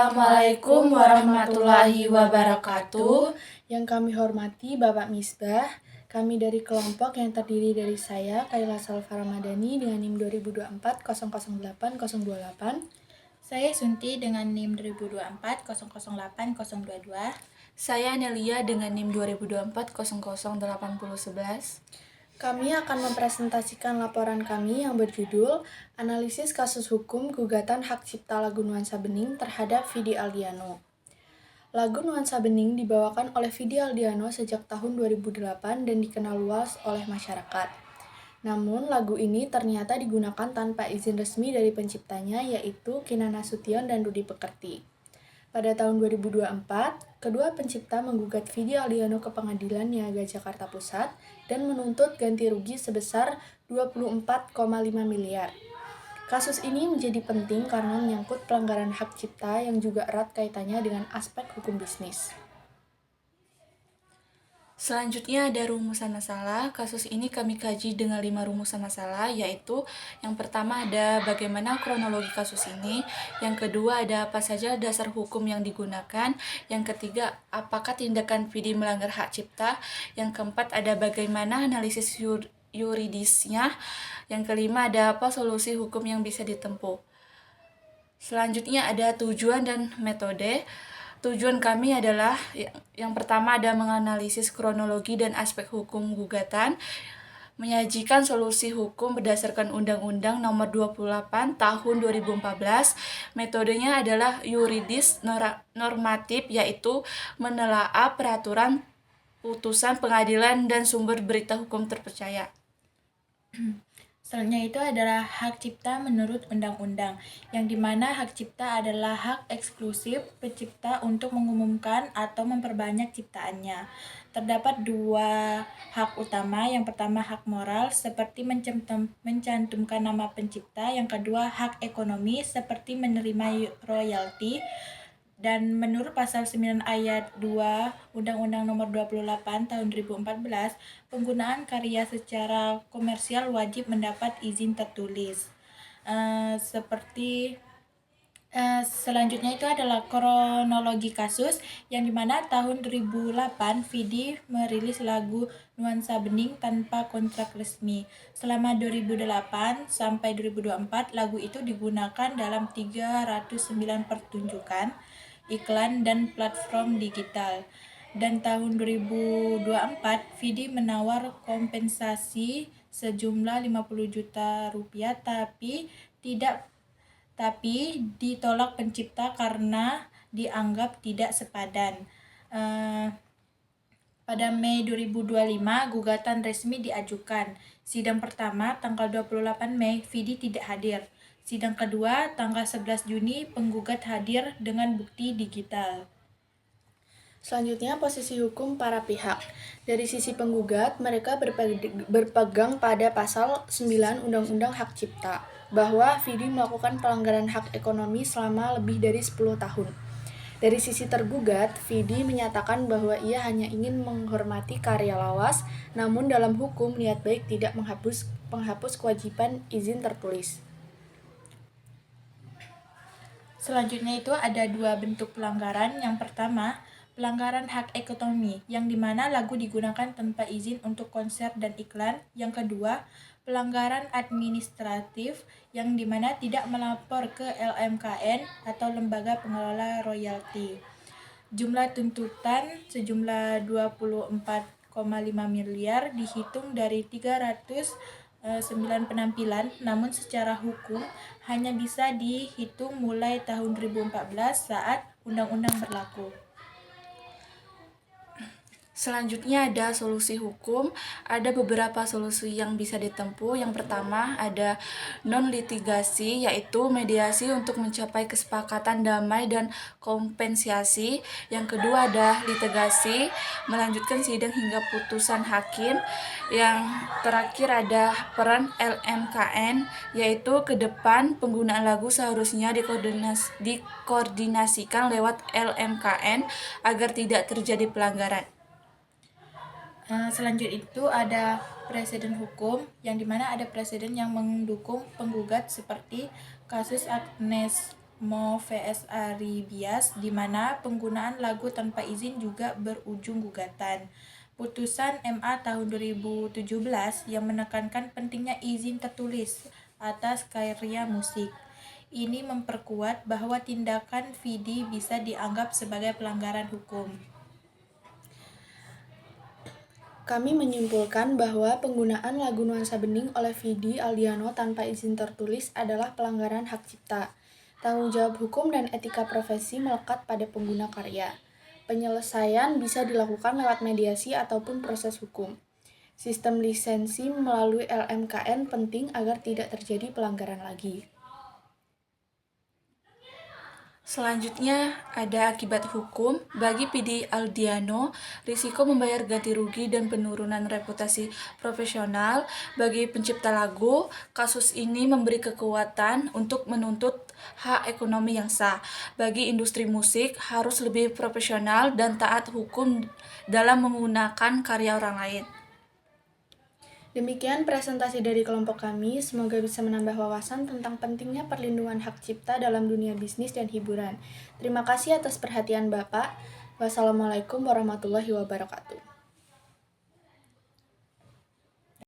Assalamualaikum warahmatullahi wabarakatuh. Yang kami hormati Bapak Misbah, kami dari kelompok yang terdiri dari saya, Kaila Salfa Ramadhani dengan NIM 2024008028. Saya Sunti dengan NIM 2024008022. Saya Nelia dengan NIM 2024008011. Kami akan mempresentasikan laporan kami yang berjudul Analisis Kasus Hukum Gugatan Hak Cipta Lagu Nuansa Bening terhadap Vidi Aldiano. Lagu Nuansa Bening dibawakan oleh Vidi Aldiano sejak tahun 2008 dan dikenal luas oleh masyarakat. Namun, lagu ini ternyata digunakan tanpa izin resmi dari penciptanya, yaitu Kinan Nasution dan Rudi Pekerti. Pada tahun 2024, kedua pencipta menggugat Vidi Aldiano ke Pengadilan Niaga Jakarta Pusat dan menuntut ganti rugi sebesar 24,5 miliar. Kasus ini menjadi penting karena menyangkut pelanggaran hak cipta yang juga erat kaitannya dengan aspek hukum bisnis. Selanjutnya ada rumusan masalah. Kasus ini kami kaji dengan 5 rumusan masalah, yaitu yang pertama ada bagaimana kronologi kasus ini, yang kedua ada apa saja dasar hukum yang digunakan, yang ketiga apakah tindakan Vidi melanggar hak cipta, yang keempat ada bagaimana analisis yuridisnya, yang kelima ada apa solusi hukum yang bisa ditempuh. Selanjutnya ada tujuan dan metode. Tujuan kami adalah yang pertama ada menganalisis kronologi dan aspek hukum gugatan, menyajikan solusi hukum berdasarkan Undang-Undang Nomor 28 Tahun 2014. Metodenya adalah yuridis normatif, yaitu menelaah peraturan, putusan pengadilan, dan sumber berita hukum terpercaya. Selanjutnya itu adalah hak cipta menurut undang-undang, yang dimana hak cipta adalah hak eksklusif pencipta untuk mengumumkan atau memperbanyak ciptaannya. Terdapat dua hak utama, yang pertama hak moral seperti mencantumkan nama pencipta, yang kedua hak ekonomi seperti menerima royalti. Dan menurut pasal 9 ayat 2 Undang-Undang Nomor 28 Tahun 2014, penggunaan karya secara komersial wajib mendapat izin tertulis. Selanjutnya itu adalah kronologi kasus, yang dimana tahun 2008 Vidi merilis lagu Nuansa Bening tanpa kontrak resmi. Selama 2008 sampai 2024 lagu itu digunakan dalam 309 pertunjukan, iklan, dan platform digital. Dan tahun 2024 Vidi menawar kompensasi sejumlah 50 juta rupiah tapi ditolak pencipta karena dianggap tidak sepadan. Pada Mei 2025 gugatan resmi diajukan. Sidang pertama tanggal 28 Mei Vidi tidak hadir. Sidang kedua tanggal 11 Juni penggugat hadir dengan bukti digital. Selanjutnya, posisi hukum para pihak. Dari sisi penggugat, mereka berpegang pada pasal 9 Undang-Undang Hak Cipta, bahwa Vidi melakukan pelanggaran hak ekonomi selama lebih dari 10 tahun. Dari sisi tergugat, Vidi menyatakan bahwa ia hanya ingin menghormati karya lawas, namun dalam hukum niat baik tidak menghapus kewajiban izin tertulis. Selanjutnya itu ada dua bentuk pelanggaran. Yang pertama, pelanggaran hak ekonomi, yang dimana lagu digunakan tanpa izin untuk konser dan iklan. Yang kedua, pelanggaran administratif, yang dimana tidak melapor ke LMKN atau Lembaga Pengelola Royalti. Jumlah tuntutan sejumlah 24,5 miliar dihitung dari 309 penampilan, namun secara hukum hanya bisa dihitung mulai tahun 2014 saat undang-undang berlaku. Selanjutnya ada solusi hukum. Ada beberapa solusi yang bisa ditempuh. Yang pertama ada non-litigasi, yaitu mediasi untuk mencapai kesepakatan damai dan kompensasi. Yang kedua ada litigasi, melanjutkan sidang hingga putusan hakim. Yang terakhir ada peran LMKN, yaitu ke depan penggunaan lagu seharusnya dikoordinasikan lewat LMKN agar tidak terjadi pelanggaran. Selanjutnya itu ada presiden hukum, yang dimana ada presiden yang mendukung penggugat seperti kasus Agnes Mo vs Aribias, di mana penggunaan lagu tanpa izin juga berujung gugatan. Putusan MA tahun 2017 yang menekankan pentingnya izin tertulis atas karya musik. Ini memperkuat bahwa tindakan Vidi bisa dianggap sebagai pelanggaran hukum. Kami menyimpulkan bahwa penggunaan lagu Nuansa Bening oleh Vidi Aldiano tanpa izin tertulis adalah pelanggaran hak cipta. Tanggung jawab hukum dan etika profesi melekat pada pengguna karya. Penyelesaian bisa dilakukan lewat mediasi ataupun proses hukum. Sistem lisensi melalui LMKN penting agar tidak terjadi pelanggaran lagi. Selanjutnya ada akibat hukum. Bagi Vidi Aldiano, risiko membayar ganti rugi dan penurunan reputasi profesional. Bagi pencipta lagu, kasus ini memberi kekuatan untuk menuntut hak ekonomi yang sah. Bagi industri musik, harus lebih profesional dan taat hukum dalam menggunakan karya orang lain. Demikian presentasi dari kelompok kami, semoga bisa menambah wawasan tentang pentingnya perlindungan hak cipta dalam dunia bisnis dan hiburan. Terima kasih atas perhatian Bapak. Wassalamualaikum warahmatullahi wabarakatuh.